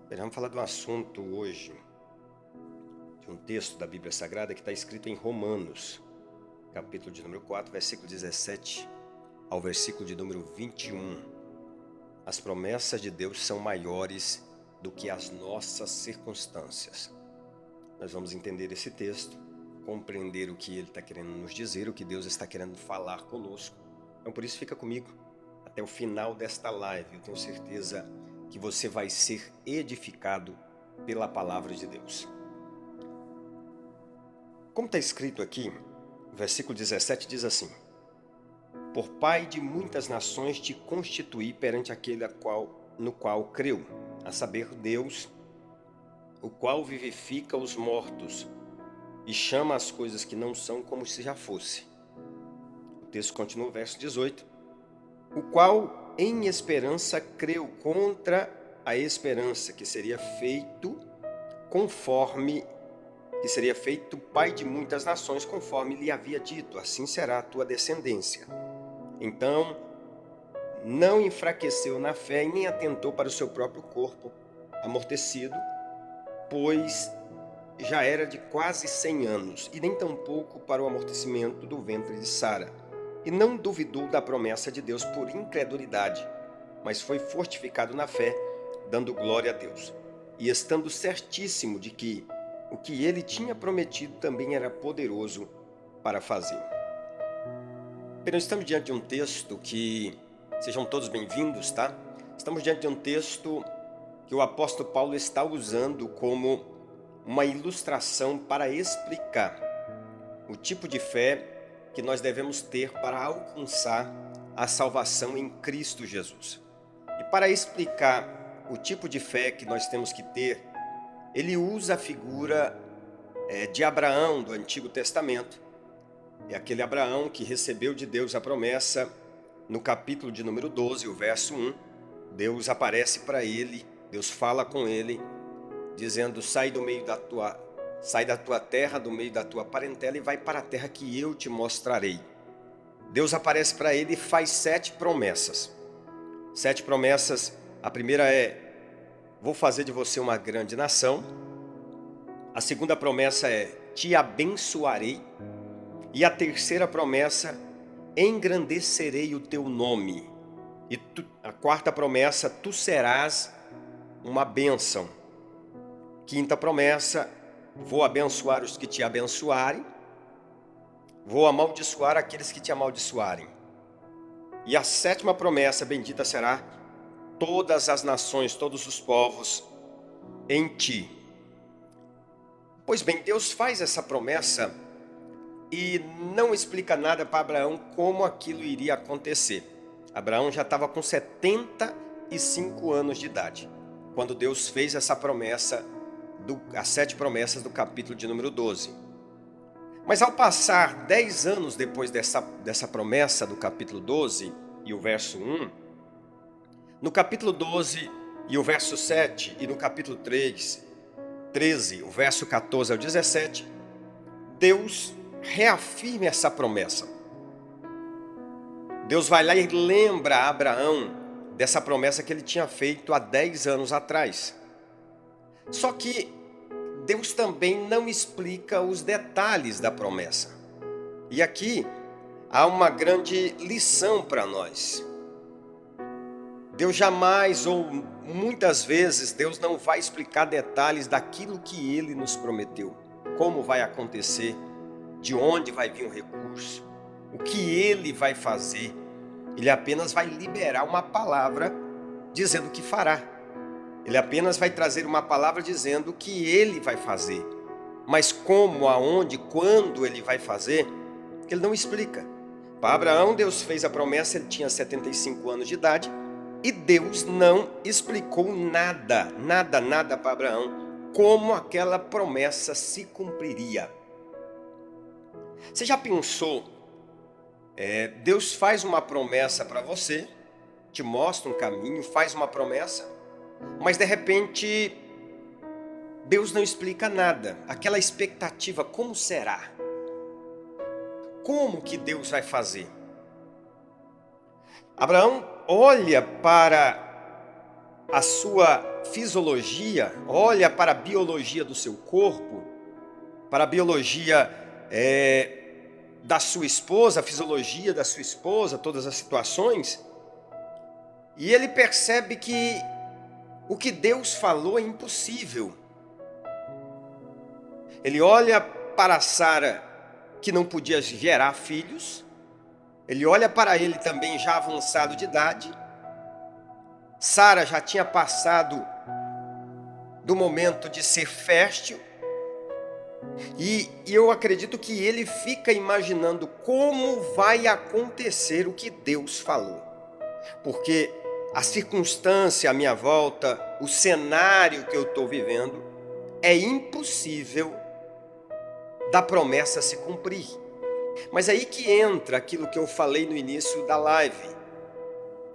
Nós vamos falar de um assunto hoje, de um texto da Bíblia Sagrada que está escrito em Romanos, capítulo de número 4, versículo 17 ao versículo de número 21. As promessas de Deus são maiores do que as nossas circunstâncias. Nós vamos entender esse texto, compreender o que ele está querendo nos dizer, o que Deus está querendo falar conosco. Então por isso fica comigo até o final desta live. Eu tenho certeza que você vai ser edificado pela palavra de Deus. Como está escrito aqui, o versículo 17 diz assim: Por Pai de muitas nações te constituí perante aquele no qual creu, a saber, Deus, o qual vivifica os mortos e chama as coisas que não são como se já fosse. O texto continua, verso 18. O qual em esperança creu contra a esperança, que seria feito pai de muitas nações, conforme lhe havia dito, assim será a tua descendência. Então, não enfraqueceu na fé e nem atentou para o seu próprio corpo amortecido, pois já era de quase 100 anos, e nem tampouco para o amortecimento do ventre de Sara. E não duvidou da promessa de Deus por incredulidade, mas foi fortificado na fé, dando glória a Deus, e estando certíssimo de que o que ele tinha prometido também era poderoso para fazer. Nós estamos diante de um texto que, sejam todos bem-vindos, tá? Estamos diante de um texto que o apóstolo Paulo está usando como uma ilustração para explicar o tipo de fé que nós devemos ter para alcançar a salvação em Cristo Jesus. E para explicar o tipo de fé que nós temos que ter, ele usa a figura de Abraão do Antigo Testamento. É aquele Abraão que recebeu de Deus a promessa no capítulo de número 12, o verso 1. Deus aparece para ele, Deus fala com ele, dizendo: sai da tua terra, do meio da tua parentela, e vai para a terra que eu te mostrarei. Deus aparece para ele e faz 7 promessas. 7 promessas. A primeira é: vou fazer de você uma grande nação. A segunda promessa é: te abençoarei. E a terceira promessa: engrandecerei o teu nome. E a quarta promessa: tu serás uma bênção. Quinta promessa: vou abençoar os que te abençoarem, vou amaldiçoar aqueles que te amaldiçoarem. E a sétima promessa: bendita será todas as nações, todos os povos em ti. Pois bem, Deus faz essa promessa e não explica nada para Abraão como aquilo iria acontecer. Abraão já estava com 75 anos de idade, quando Deus fez essa promessa, as 7 promessas do capítulo de número 12. Mas ao passar 10 anos depois dessa promessa do capítulo 12 e o verso 1, no capítulo 12 e o verso 7 e no capítulo 13, o verso 14 ao 17, Deus reafirma essa promessa. Deus vai lá e lembra a Abraão dessa promessa que ele tinha feito há 10 anos atrás. Só que Deus também não explica os detalhes da promessa. E aqui há uma grande lição para nós. Deus jamais, ou muitas vezes, Deus não vai explicar detalhes daquilo que Ele nos prometeu. Como vai acontecer, de onde vai vir o recurso, o que Ele vai fazer. Ele apenas vai liberar uma palavra dizendo o que fará. Ele apenas vai trazer uma palavra dizendo o que Ele vai fazer. Mas como, aonde, quando Ele vai fazer, Ele não explica. Para Abraão, Deus fez a promessa, ele tinha 75 anos de idade, e Deus não explicou nada para Abraão, como aquela promessa se cumpriria. Você já pensou, Deus faz uma promessa para você, te mostra um caminho, faz uma promessa, mas de repente Deus não explica nada, aquela expectativa, como será? Como que Deus vai fazer? Abraão olha para a sua fisiologia, olha para a biologia do seu corpo, para a biologia da sua esposa, a fisiologia da sua esposa, todas as situações, e ele percebe que o que Deus falou é impossível. Ele olha para Sara, que não podia gerar filhos, ele olha para ele também já avançado de idade. Sara já tinha passado do momento de ser fértil, e eu acredito que ele fica imaginando como vai acontecer o que Deus falou. Porque a circunstância à minha volta, o cenário que eu estou vivendo, é impossível da promessa se cumprir. Mas aí que entra aquilo que eu falei no início da live.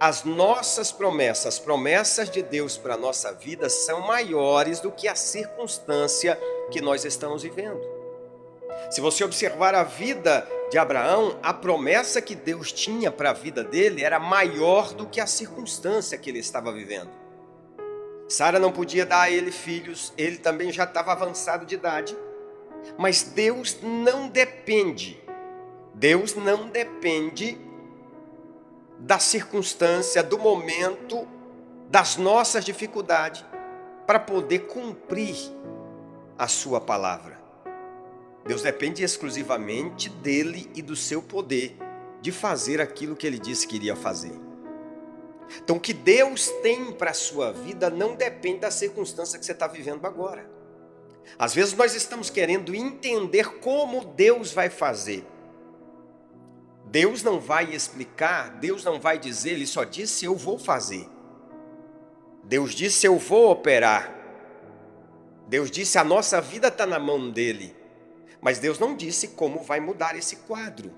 As nossas promessas, as promessas de Deus para a nossa vida são maiores do que a circunstância que nós estamos vivendo. Se você observar a vida de Abraão, a promessa que Deus tinha para a vida dele era maior do que a circunstância que ele estava vivendo. Sara não podia dar a ele filhos, ele também já estava avançado de idade, mas Deus não depende da circunstância, do momento, das nossas dificuldades, para poder cumprir a sua palavra. Deus depende exclusivamente dele e do seu poder de fazer aquilo que ele disse que iria fazer. Então, o que Deus tem para a sua vida não depende da circunstância que você está vivendo agora. Às vezes nós estamos querendo entender como Deus vai fazer. Deus não vai explicar, Deus não vai dizer, Ele só disse eu vou fazer. Deus disse eu vou operar. Deus disse a nossa vida está na mão dEle. Mas Deus não disse como vai mudar esse quadro.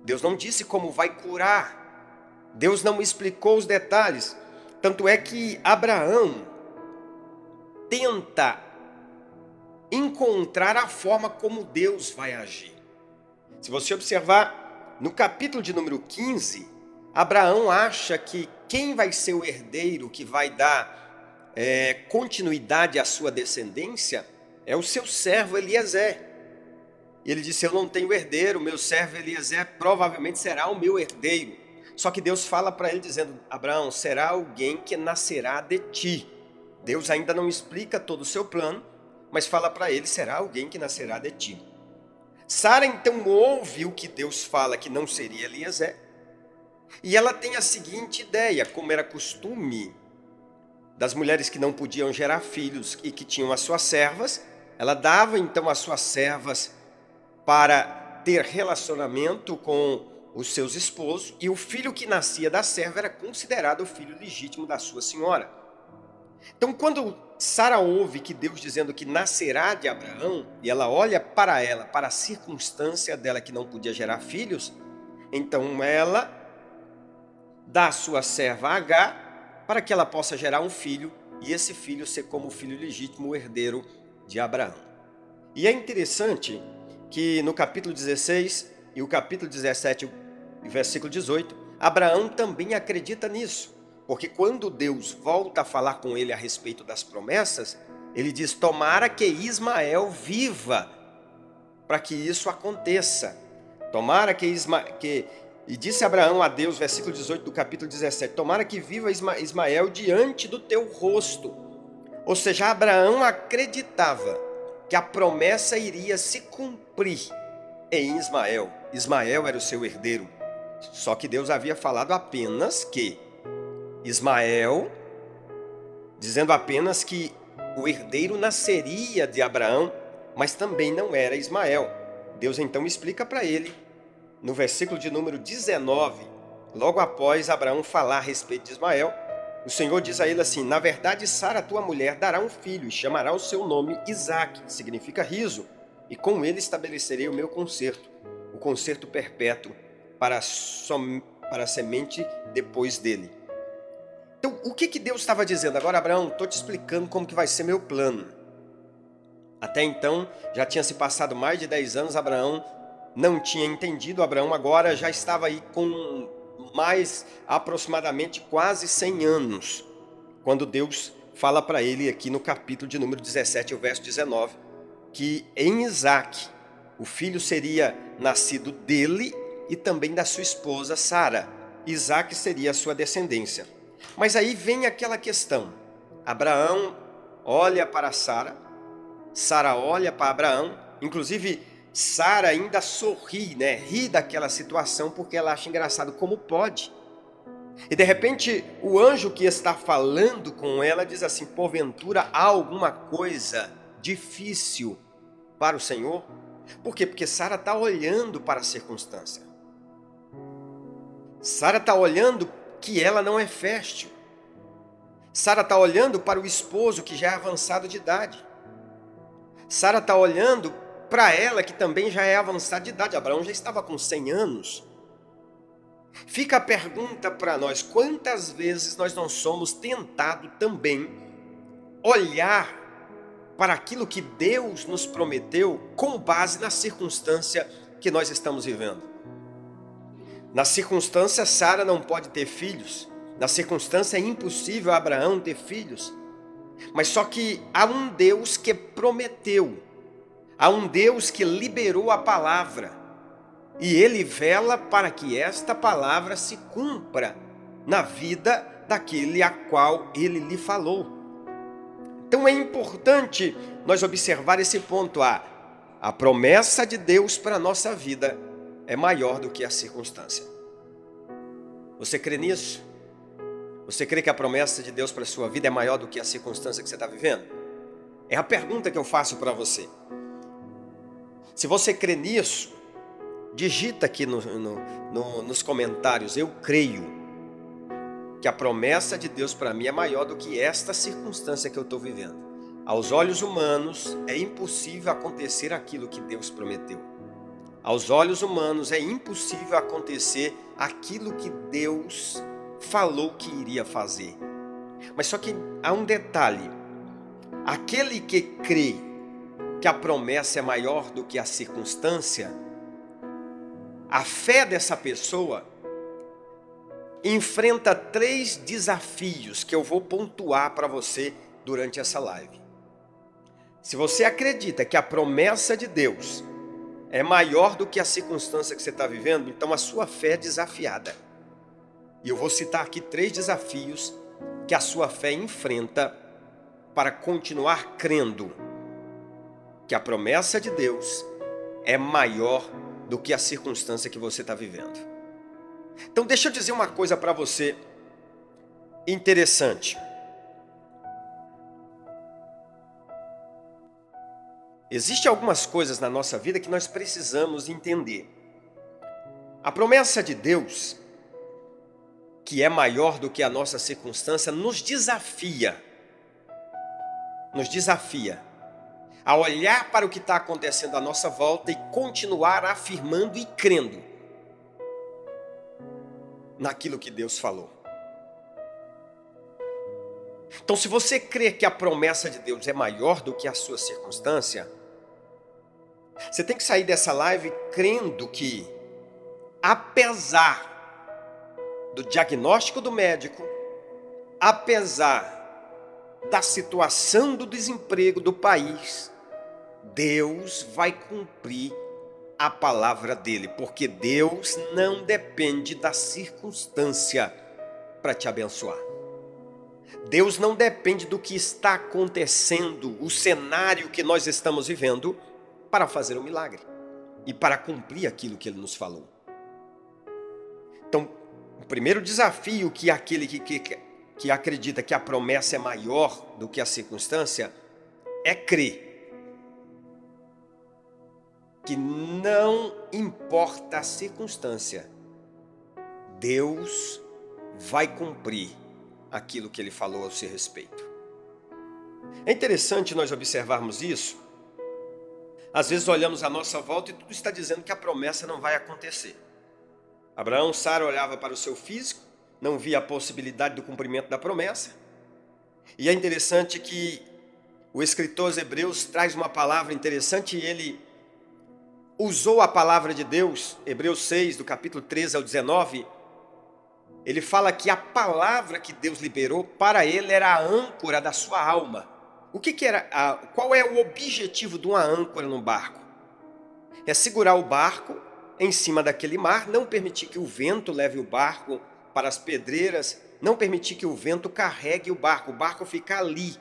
Deus não disse como vai curar. Deus não explicou os detalhes. Tanto é que Abraão tenta encontrar a forma como Deus vai agir. Se você observar, no capítulo de número 15, Abraão acha que quem vai ser o herdeiro que vai dar continuidade à sua descendência é o seu servo Eliezer. E ele disse, eu não tenho herdeiro, meu servo Eliezer provavelmente será o meu herdeiro. Só que Deus fala para ele dizendo, Abraão, será alguém que nascerá de ti. Deus ainda não explica todo o seu plano, mas fala para ele, será alguém que nascerá de ti. Sara então ouve o que Deus fala que não seria Eliezer, e ela tem a seguinte ideia, como era costume das mulheres que não podiam gerar filhos e que tinham as suas servas, ela dava então as suas servas para ter relacionamento com os seus esposos, e o filho que nascia da serva era considerado o filho legítimo da sua senhora. Então, quando Sara ouve que Deus dizendo que nascerá de Abraão, e ela olha para ela, para a circunstância dela que não podia gerar filhos, então ela dá a sua serva Agar para que ela possa gerar um filho, e esse filho ser como filho legítimo, o herdeiro de Abraão. E é interessante que no capítulo 16 e o capítulo 17, versículo 18, Abraão também acredita nisso. Porque quando Deus volta a falar com ele a respeito das promessas, ele diz, tomara que Ismael viva para que isso aconteça. Tomara que E disse Abraão a Deus, versículo 18 do capítulo 17, tomara que viva Ismael diante do teu rosto. Ou seja, Abraão acreditava que a promessa iria se cumprir em Ismael. Ismael era o seu herdeiro. Só que Deus havia falado apenas que Ismael, dizendo apenas que o herdeiro nasceria de Abraão, mas também não era Ismael. Deus então explica para ele, no versículo de número 19, logo após Abraão falar a respeito de Ismael, o Senhor diz a ele assim, na verdade Sara, tua mulher, dará um filho e chamará o seu nome Isaque, que significa riso, e com ele estabelecerei o meu concerto, o concerto perpétuo para a semente depois dele. Então, o que Deus estava dizendo? Agora, Abraão, estou te explicando como que vai ser meu plano. Até então, já tinha se passado mais de 10 anos, Abraão não tinha entendido. Abraão agora já estava aí com mais aproximadamente quase 100 anos. quando Deus fala para ele aqui no capítulo de número 17, o verso 19, que em Isaque o filho seria nascido dele e também da sua esposa Sara. Isaque seria a sua descendência. Mas aí vem aquela questão. Abraão olha para Sara, Sara olha para Abraão, inclusive Sara ainda sorri, né? Ri daquela situação porque ela acha engraçado como pode. E de repente o anjo que está falando com ela diz assim: porventura há alguma coisa difícil para o Senhor? Por quê? Porque Sara está olhando para a circunstância. Sara está olhando que ela não é fértil. Sara está olhando para o esposo que já é avançado de idade. Sara está olhando para ela que também já é avançada de idade. Abraão já estava com 100 anos. Fica a pergunta para nós: quantas vezes nós não somos tentados também olhar para aquilo que Deus nos prometeu com base na circunstância que nós estamos vivendo? Na circunstância, Sara não pode ter filhos. Na circunstância, é impossível Abraão ter filhos. Mas só que há um Deus que prometeu. Há um Deus que liberou a palavra. E Ele vela para que esta palavra se cumpra na vida daquele a qual Ele lhe falou. Então é importante nós observar esse ponto. A promessa de Deus para a nossa vida é maior do que a circunstância. Você crê nisso? Você crê que a promessa de Deus para a sua vida é maior do que a circunstância que você está vivendo? É a pergunta que eu faço para você. Se você crê nisso, digita aqui nos comentários: eu creio que a promessa de Deus para mim é maior do que esta circunstância que eu estou vivendo. Aos olhos humanos é impossível acontecer aquilo que Deus prometeu. Aos olhos humanos é impossível acontecer aquilo que Deus falou que iria fazer. Mas só que há um detalhe: aquele que crê que a promessa é maior do que a circunstância, a fé dessa pessoa enfrenta 3 desafios que eu vou pontuar para você durante essa live. Se você acredita que a promessa de Deus é maior do que a circunstância que você está vivendo, então a sua fé é desafiada. E eu vou citar aqui 3 desafios que a sua fé enfrenta para continuar crendo que a promessa de Deus é maior do que a circunstância que você está vivendo. Então deixa eu dizer uma coisa para você interessante. Existem algumas coisas na nossa vida que nós precisamos entender. A promessa de Deus, que é maior do que a nossa circunstância, nos desafia a olhar para o que está acontecendo à nossa volta e continuar afirmando e crendo naquilo que Deus falou. Então, se você crê que a promessa de Deus é maior do que a sua circunstância, você tem que sair dessa live crendo que, apesar do diagnóstico do médico, apesar da situação do desemprego do país, Deus vai cumprir a palavra dele, porque Deus não depende da circunstância para te abençoar. Deus não depende do que está acontecendo, o cenário que nós estamos vivendo, para fazer um milagre e para cumprir aquilo que ele nos falou. Então, o primeiro desafio que aquele que acredita que a promessa é maior do que a circunstância é crer que não importa a circunstância, Deus vai cumprir aquilo que ele falou ao seu respeito. É interessante nós observarmos isso. Às vezes olhamos à nossa volta e tudo está dizendo que a promessa não vai acontecer. Abraão, Sara olhava para o seu físico, não via a possibilidade do cumprimento da promessa. E é interessante que o escritor aos Hebreus traz uma palavra interessante e ele usou a palavra de Deus, Hebreus 6, do capítulo 13 ao 19, ele fala que a palavra que Deus liberou para ele era a âncora da sua alma. O que era? Qual é o objetivo de uma âncora no barco? É segurar o barco em cima daquele mar, não permitir que o vento leve o barco para as pedreiras, não permitir que o vento carregue o barco ficar ali,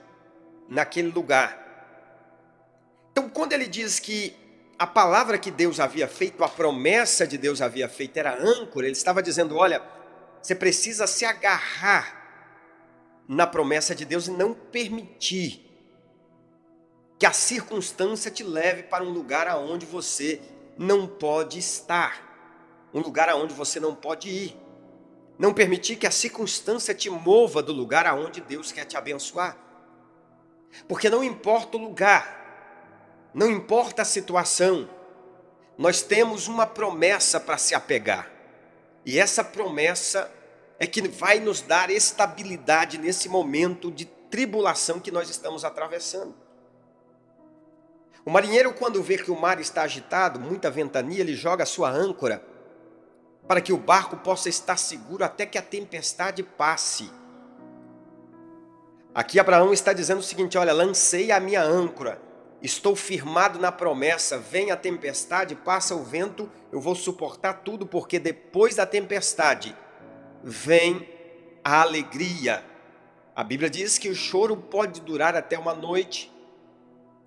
naquele lugar. Então, quando ele diz que a palavra que Deus havia feito, a promessa de Deus havia feito era âncora, ele estava dizendo, olha, você precisa se agarrar na promessa de Deus e não permitir que a circunstância te leve para um lugar aonde você não pode estar, um lugar aonde você não pode ir. Não permitir que a circunstância te mova do lugar aonde Deus quer te abençoar. Porque não importa o lugar, não importa a situação, nós temos uma promessa para se apegar. E essa promessa é que vai nos dar estabilidade nesse momento de tribulação que nós estamos atravessando. O marinheiro, quando vê que o mar está agitado, muita ventania, ele joga a sua âncora para que o barco possa estar seguro até que a tempestade passe. Aqui Abraão está dizendo o seguinte, olha, lancei a minha âncora, estou firmado na promessa, vem a tempestade, passa o vento, eu vou suportar tudo, porque depois da tempestade vem a alegria. A Bíblia diz que o choro pode durar até uma noite,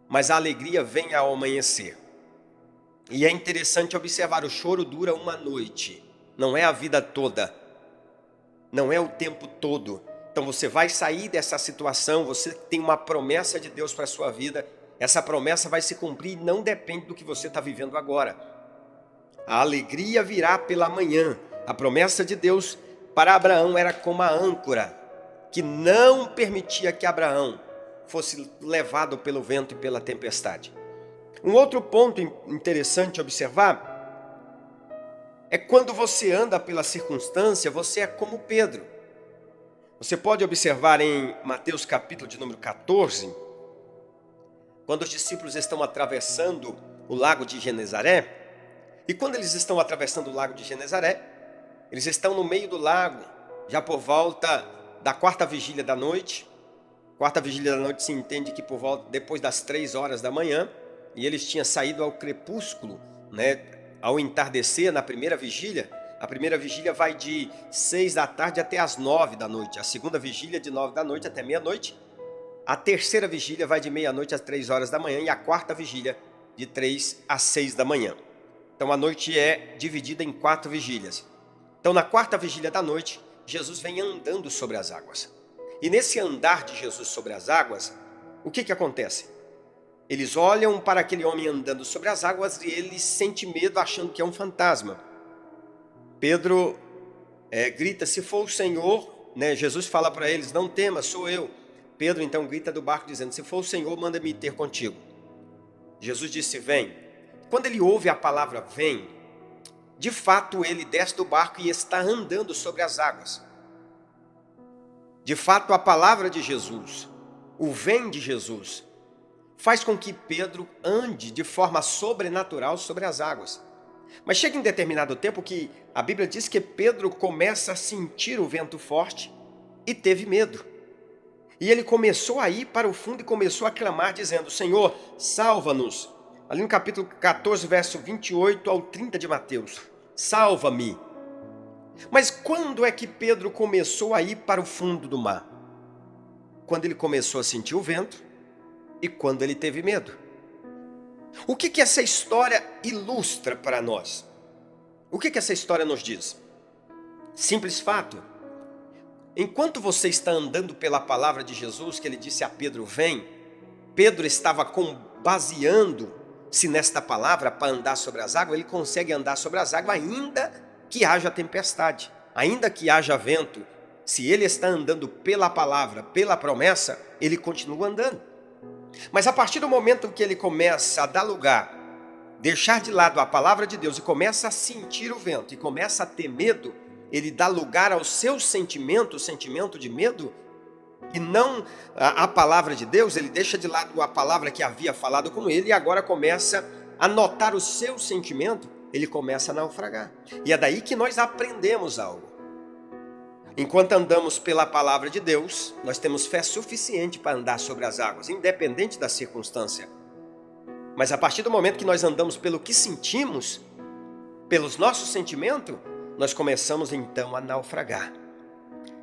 mas a alegria vem ao amanhecer. E é interessante observar, o choro dura uma noite, não é a vida toda, não é o tempo todo. Então você vai sair dessa situação, você tem uma promessa de Deus para a sua vida, essa promessa vai se cumprir e não depende do que você está vivendo agora. A alegria virá pela manhã. A promessa de Deus para Abraão era como a âncora, que não permitia que Abraão fosse levado pelo vento e pela tempestade. Um outro ponto interessante observar é quando você anda pela circunstância, você é como Pedro. Você pode observar em Mateus capítulo de número 14, quando os discípulos estão atravessando o lago de Genezaré, e quando eles estão atravessando o lago de Genezaré, eles estão no meio do lago, já por volta da quarta vigília da noite. Quarta vigília da noite se entende que por volta depois das 3 horas da manhã, e eles tinham saído ao crepúsculo, ao entardecer na primeira vigília. A primeira vigília vai de 6 da tarde até as 9 da noite, a segunda vigília de 9 da noite até meia-noite, a terceira vigília vai de meia-noite às 3 horas da manhã e a quarta vigília de 3 às 6 da manhã. Então a noite é dividida em 4 vigílias. Então na quarta vigília da noite, Jesus vem andando sobre as águas. E nesse andar de Jesus sobre as águas, o que acontece? Eles olham para aquele homem andando sobre as águas e ele sente medo achando que é um fantasma. Pedro grita, se for o Senhor, Jesus fala para eles, não tema, sou eu. Pedro então grita do barco dizendo, se for o Senhor, manda-me ter contigo. Jesus disse, vem. Quando ele ouve a palavra vem, de fato ele desce do barco e está andando sobre as águas. De fato, a palavra de Jesus, o vem de Jesus, faz com que Pedro ande de forma sobrenatural sobre as águas. Mas chega em determinado tempo que a Bíblia diz que Pedro começa a sentir o vento forte e teve medo. E ele começou a ir para o fundo e começou a clamar dizendo, Senhor, salva-nos. Ali no capítulo 14, verso 28 ao 30 de Mateus, salva-me. Mas quando é que Pedro começou a ir para o fundo do mar? Quando ele começou a sentir o vento e quando ele teve medo. O que essa história ilustra para nós? O que essa história nos diz? Simples fato. Enquanto você está andando pela palavra de Jesus, que ele disse a Pedro, vem, Pedro estava baseando-se nesta palavra para andar sobre as águas, ele consegue andar sobre as águas ainda que haja tempestade, ainda que haja vento. Se ele está andando pela palavra, pela promessa, ele continua andando. Mas a partir do momento que ele começa a dar lugar, deixar de lado a palavra de Deus e começa a sentir o vento e começa a ter medo, ele dá lugar ao seu sentimento, o sentimento de medo, e não a palavra de Deus. Ele deixa de lado a palavra que havia falado com ele e agora começa a notar o seu sentimento, ele começa a naufragar. E é daí que nós aprendemos algo. Enquanto andamos pela palavra de Deus, nós temos fé suficiente para andar sobre as águas, independente da circunstância. Mas a partir do momento que nós andamos pelo que sentimos, pelos nossos sentimentos, nós começamos então a naufragar.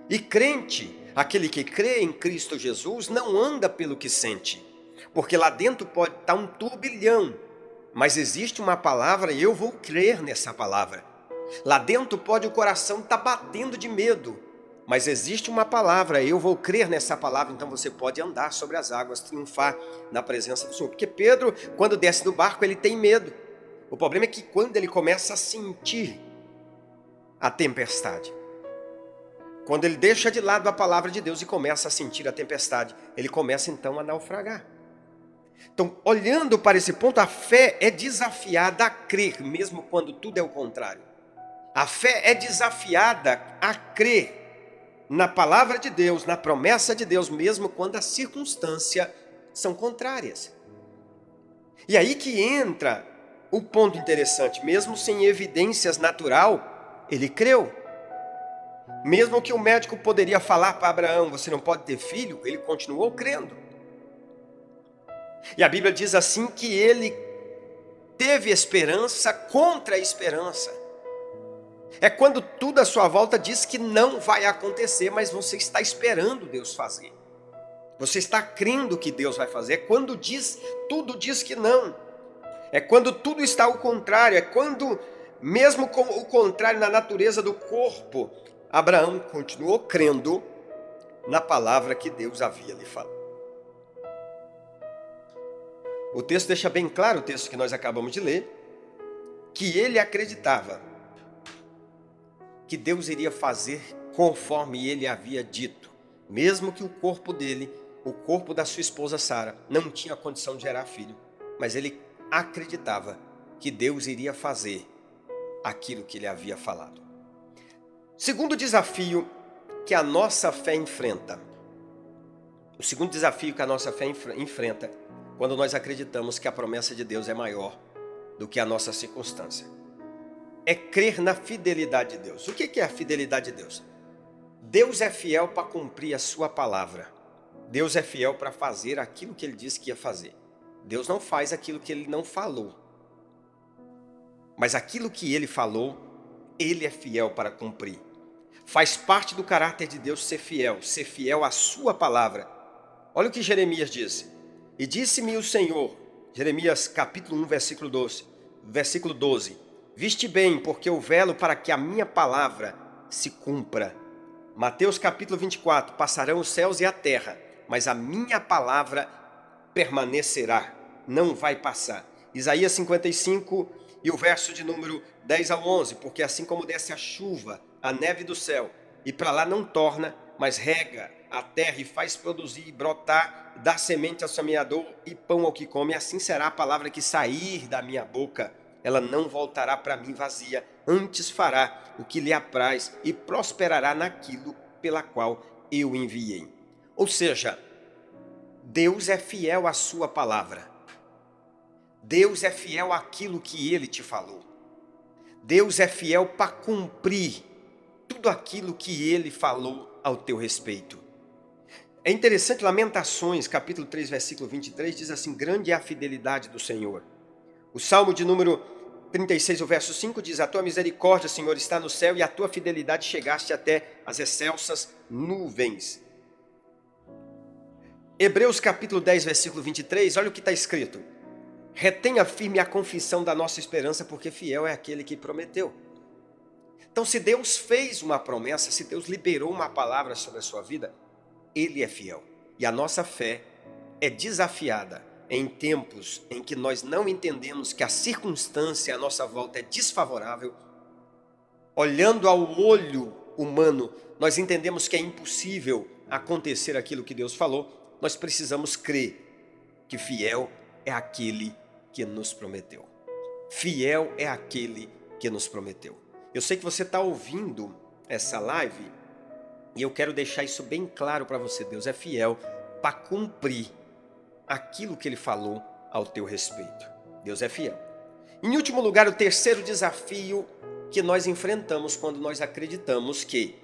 E crente, aquele que crê em Cristo Jesus, não anda pelo que sente, porque lá dentro pode estar um turbilhão, mas existe uma palavra e eu vou crer nessa palavra. Lá dentro pode o coração estar batendo de medo, mas existe uma palavra, eu vou crer nessa palavra, então você pode andar sobre as águas, triunfar na presença do Senhor. Porque Pedro, quando desce do barco, ele tem medo. O problema é que quando ele começa a sentir a tempestade, quando ele deixa de lado a palavra de Deus e começa a sentir a tempestade, ele começa então a naufragar. Então, olhando para esse ponto, a fé é desafiada a crer, mesmo quando tudo é o contrário. A fé é desafiada a crer na palavra de Deus, na promessa de Deus, mesmo quando as circunstâncias são contrárias. E aí que entra o ponto interessante, mesmo sem evidências natural, ele creu. Mesmo que o médico poderia falar para Abraão, você não pode ter filho, ele continuou crendo. E a Bíblia diz assim que ele teve esperança contra a esperança. É quando tudo à sua volta diz que não vai acontecer, mas você está esperando Deus fazer. Você está crendo que Deus vai fazer. É quando tudo diz que não. É quando tudo está ao contrário. É quando, mesmo com o contrário na natureza do corpo, Abraão continuou crendo na palavra que Deus havia lhe falado. O texto deixa bem claro, o texto que nós acabamos de ler, que ele acreditava que Deus iria fazer conforme ele havia dito, mesmo que o corpo dele, o corpo da sua esposa Sara, não tinha condição de gerar filho, mas ele acreditava que Deus iria fazer aquilo que ele havia falado. Segundo desafio que a nossa fé enfrenta, o segundo desafio que a nossa fé enfrenta, quando nós acreditamos que a promessa de Deus é maior do que a nossa circunstância, é crer na fidelidade de Deus. O que é a fidelidade de Deus? Deus é fiel para cumprir a sua palavra. Deus é fiel para fazer aquilo que ele disse que ia fazer. Deus não faz aquilo que ele não falou. Mas aquilo que ele falou, ele é fiel para cumprir. Faz parte do caráter de Deus ser fiel à sua palavra. Olha o que Jeremias disse. E disse-me o Senhor, Jeremias capítulo 1, versículo 12. Viste bem, porque eu velo para que a minha palavra se cumpra. Mateus capítulo 24, passarão os céus e a terra, mas a minha palavra permanecerá, não vai passar. Isaías 55 e o verso de número 10 ao 11, porque assim como desce a chuva, a neve do céu, e para lá não torna, mas rega a terra e faz produzir e brotar, dá semente ao semeador e pão ao que come, assim será a palavra que sair da minha boca. Ela não voltará para mim vazia, antes fará o que lhe apraz e prosperará naquilo pela qual eu enviei. Ou seja, Deus é fiel à sua palavra. Deus é fiel àquilo que ele te falou. Deus é fiel para cumprir tudo aquilo que ele falou ao teu respeito. É interessante, Lamentações, capítulo 3, versículo 23, diz assim, grande é a fidelidade do Senhor. O Salmo de número 36, o verso 5 diz, a tua misericórdia, Senhor, está no céu e a tua fidelidade chegaste até as excelsas nuvens. Hebreus capítulo 10, versículo 23, olha o que está escrito. Retenha firme a confissão da nossa esperança, porque fiel é aquele que prometeu. Então, se Deus fez uma promessa, se Deus liberou uma palavra sobre a sua vida, ele é fiel. E a nossa fé é desafiada em tempos em que nós não entendemos que a circunstância à nossa volta é desfavorável. Olhando ao olho humano, nós entendemos que é impossível acontecer aquilo que Deus falou. Nós precisamos crer que fiel é aquele que nos prometeu. Fiel é aquele que nos prometeu. Eu sei que você está ouvindo essa live e eu quero deixar isso bem claro para você. Deus é fiel para cumprir aquilo que ele falou ao teu respeito. Deus é fiel. Em último lugar, o terceiro desafio que nós enfrentamos quando nós acreditamos que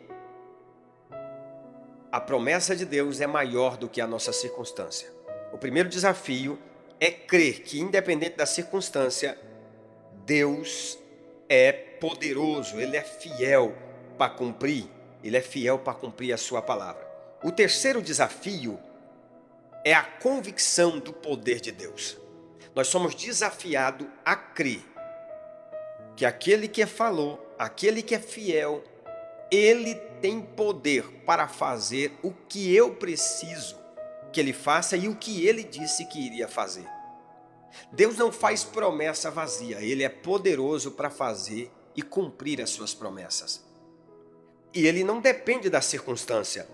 a promessa de Deus é maior do que a nossa circunstância. O primeiro desafio é crer que, independente da circunstância, Deus é poderoso, Ele é fiel para cumprir, Ele é fiel para cumprir a sua palavra. O terceiro desafio é a convicção do poder de Deus. Nós somos desafiados a crer que aquele que falou, aquele que é fiel, Ele tem poder para fazer o que eu preciso que Ele faça e o que Ele disse que iria fazer. Deus não faz promessa vazia, Ele é poderoso para fazer e cumprir as suas promessas. E Ele não depende da circunstância.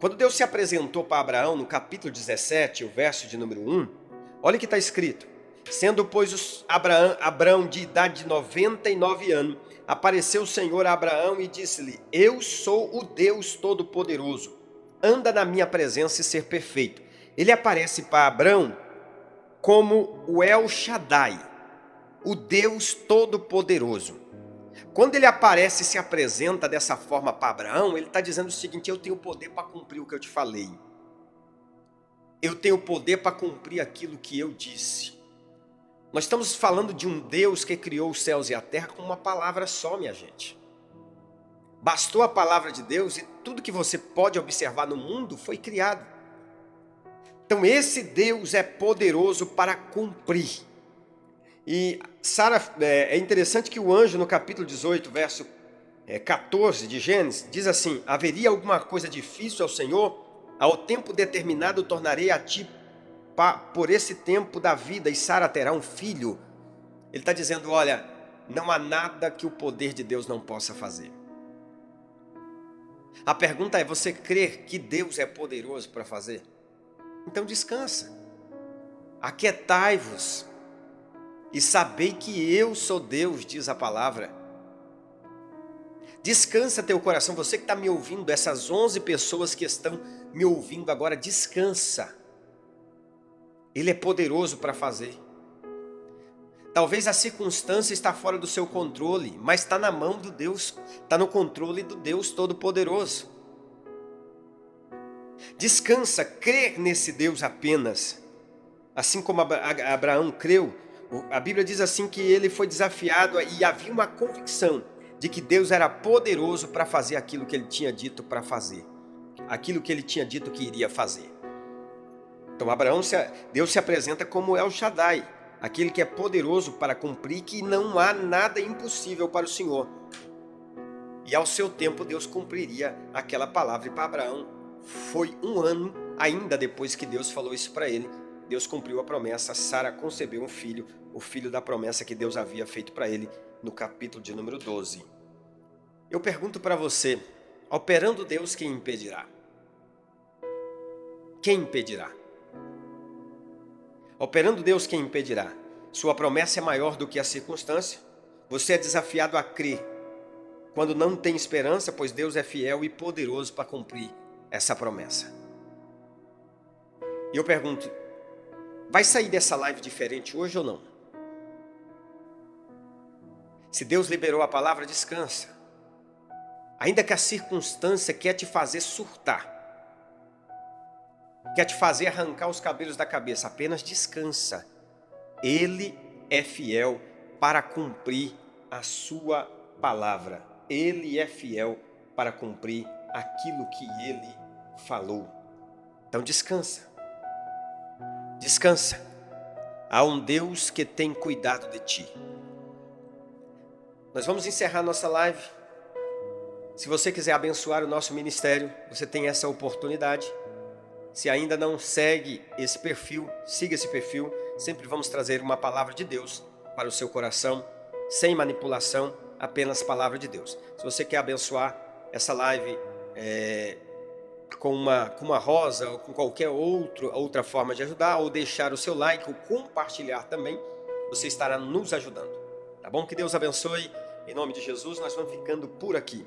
Quando Deus se apresentou para Abraão no capítulo 17, o verso de número 1, olha o que está escrito. Sendo, pois, Abraão de idade de 99 anos, apareceu o Senhor a Abraão e disse-lhe: Eu sou o Deus Todo-Poderoso, anda na minha presença e ser perfeito. Ele aparece para Abraão como o El Shaddai, o Deus Todo-Poderoso. Quando ele aparece e se apresenta dessa forma para Abraão, ele está dizendo o seguinte: eu tenho poder para cumprir o que eu te falei. Eu tenho poder para cumprir aquilo que eu disse. Nós estamos falando de um Deus que criou os céus e a terra com uma palavra só, minha gente. Bastou a palavra de Deus e tudo que você pode observar no mundo foi criado. Então esse Deus é poderoso para cumprir. E Sara, é interessante que o anjo no capítulo 18, verso 14 de Gênesis, diz assim: haveria alguma coisa difícil ao Senhor? Ao tempo determinado tornarei a ti por esse tempo da vida, e Sara terá um filho. Ele está dizendo, olha, não há nada que o poder de Deus não possa fazer. A pergunta é, você crê que Deus é poderoso para fazer? Então descansa. Aquietai-vos e sabei que eu sou Deus, diz a palavra. Descansa teu coração, você que está me ouvindo, essas 11 pessoas que estão me ouvindo agora, descansa. Ele é poderoso para fazer. Talvez a circunstância está fora do seu controle, mas está na mão do Deus, está no controle do Deus Todo-Poderoso. Descansa, crê nesse Deus apenas. Assim como Abraão creu, a Bíblia diz assim que ele foi desafiado e havia uma convicção de que Deus era poderoso para fazer aquilo que ele tinha dito para fazer. Aquilo que ele tinha dito que iria fazer. Então Deus se apresenta como El Shaddai, aquele que é poderoso para cumprir, que não há nada impossível para o Senhor. E ao seu tempo Deus cumpriria aquela palavra. E para Abraão foi 1 ano ainda depois que Deus falou isso para ele. Deus cumpriu a promessa, Sara concebeu um filho, o filho da promessa que Deus havia feito para ele no capítulo de número 12. Eu pergunto para você, operando Deus, quem impedirá? Quem impedirá? Operando Deus, quem impedirá? Sua promessa é maior do que a circunstância. Você é desafiado a crer quando não tem esperança, pois Deus é fiel e poderoso para cumprir essa promessa. E eu pergunto, vai sair dessa live diferente hoje ou não? Se Deus liberou a palavra, descansa. Ainda que a circunstância quer te fazer surtar, quer te fazer arrancar os cabelos da cabeça, apenas descansa. Ele é fiel para cumprir a sua palavra. Ele é fiel para cumprir aquilo que ele falou. Então descansa. Descansa. Há um Deus que tem cuidado de ti. Nós vamos encerrar nossa live. Se você quiser abençoar o nosso ministério, você tem essa oportunidade. Se ainda não segue esse perfil, siga esse perfil. Sempre vamos trazer uma palavra de Deus para o seu coração, sem manipulação, apenas palavra de Deus. Se você quer abençoar essa live com uma rosa ou com qualquer outra forma de ajudar, ou deixar o seu like ou compartilhar também, você estará nos ajudando. Tá bom? Que Deus abençoe. Em nome de Jesus, nós vamos ficando por aqui.